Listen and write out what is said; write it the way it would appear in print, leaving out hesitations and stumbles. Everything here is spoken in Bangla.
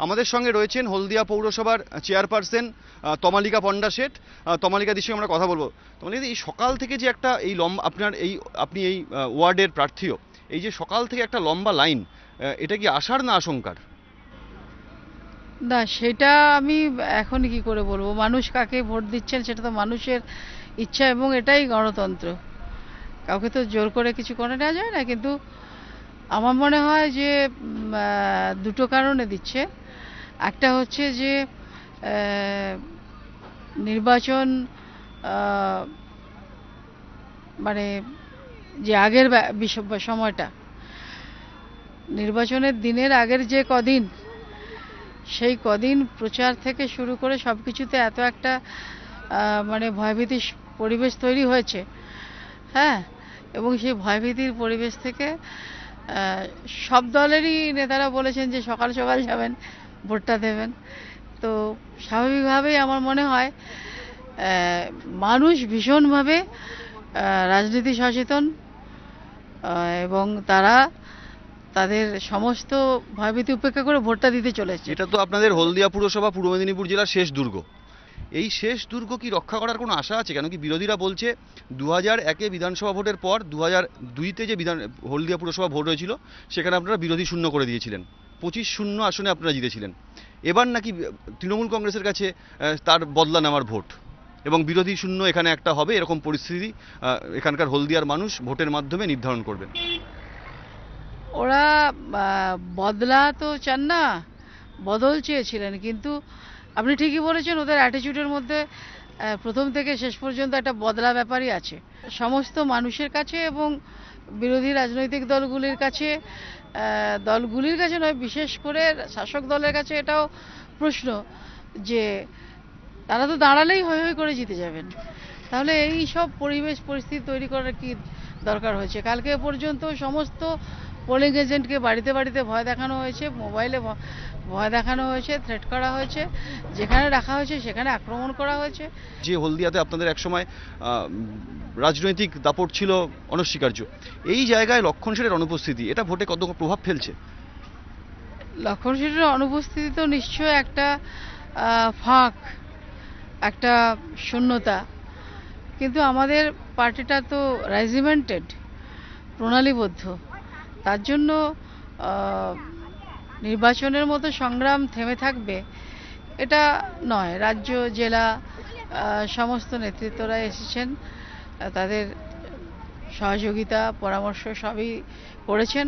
আমাদের সঙ্গে রয়েছেন হলদিয়া পৌরসভার চেয়ারপারসন তমালিকা পণ্ডা শেঠ। তমালিকাদির সঙ্গে আমরা কথা বলবো। তমালিকা, এই সকাল থেকে যে একটা এই লম্বা আপনি এই ওয়ার্ডের প্রার্থীও, এই যে সকাল থেকে একটা লম্বা লাইন, এটা কি আশার না আশঙ্কার? না, সেটা আমি এখন কি করে বলবো। মানুষ কাকে ভোট দিচ্ছেন সেটা তো মানুষের ইচ্ছা, এবং এটাই গণতন্ত্র। কাউকে তো জোর করে কিছু করে নেওয়া যায় না। কিন্তু আমার মনে হয় যে দুটো কারণে দিচ্ছে। একটা হচ্ছে যে নির্বাচন, মানে যে আগের সময়টা, নির্বাচনের দিনের আগের যে কদিন, সেই কদিন প্রচার থেকে শুরু করে সব কিছুতে এত একটা মানে ভয়ভীতির পরিবেশ তৈরি হয়েছে। হ্যাঁ, এবং সেই ভয়ভীতির পরিবেশ থেকে সব দলেরই নেতারা বলেছেন যে সকাল সকাল যাবেন, ভোটটা দেবেন। তো স্বাভাবিকভাবেই আমার মনে হয় মানুষ ভীষণভাবে রাজনীতি সচেতন, এবং তারা তাদের সমস্ত ভয়ভীতি উপেক্ষা করে ভোটটা দিতে চলেছে। এটা তো আপনাদের হলদিয়া পুরসভা পূর্ব মেদিনীপুর জেলার শেষ দুর্গ। এই শেষ দুর্গ কি রক্ষা করার কোনো আশা আছে? কেন কি বিরোধীরা বলছে 2001-এ বিধানসভা ভোটের পর 2002-তে যে হলদিয়া পুরসভা ভোট হয়েছিল সেখানে আপনারা বিরোধী শূন্য করে দিয়েছিলেন, 25-0 আসনে আপনারা জিতেছিলেন। এবার নাকি তৃণমূল কংগ্রেসের কাছে তার বদলা নেওয়ার ভোট, এবং বিরোধী শূন্য এখানে একটা হবে, এরকম পরিস্থিতি এখানকার হলদিয়ার মানুষ ভোটের মাধ্যমে নির্ধারণ করবেন। ওরা বদলা তো চান না, বদল চেয়েছিলেন। কিন্তু আপনি ঠিকই বলেছেন, ওদের অ্যাটিটিউডের মধ্যে প্রথম থেকে শেষ পর্যন্ত একটা বদলা ব্যাপারই আছে। সমস্ত মানুষের কাছে এবং বিরোধী রাজনৈতিক দলগুলির কাছে, নয়, বিশেষ করে শাসক দলের কাছে এটাও প্রশ্ন যে তারা তো দাঁড়ালেই হৈ হৈ করে জিতে যাবেন। তাহলে এই সব পরিস্থিতি তৈরি করার কি দরকার হয়েছে? কালকে পর্যন্ত সমস্ত পোলিং এজেন্টকে বাড়িতে বাড়িতে ভয় দেখানো হয়েছে, মোবাইলে ভয় দেখানো হয়েছে, থ্রেট করা হয়েছে, যেখানে রাখা হয়েছে সেখানে আক্রমণ করা হয়েছে। যে হলদিয়াতে আপনাদের একসময় রাজনৈতিক দাপট ছিল অনস্বীকার্য, এই জায়গায় লক্ষণ সেনের অনুপস্থিতি এটা ভোটে কত প্রভাব ফেলছে? লক্ষণ সেনের অনুপস্থিতি তো নিশ্চয় একটা ফাঁক, একটা শূন্যতা। কিন্তু আমাদের পার্টিটা তো রেজিমেন্টেড, প্রণালীবদ্ধ। তার জন্য নির্বাচনের মতো সংগ্রাম থেমে থাকবে এটা নয়। রাজ্য, জেলা, সমস্ত নেতৃত্বরা এসেছেন, তাদের সহযোগিতা, পরামর্শ সবই করেছেন।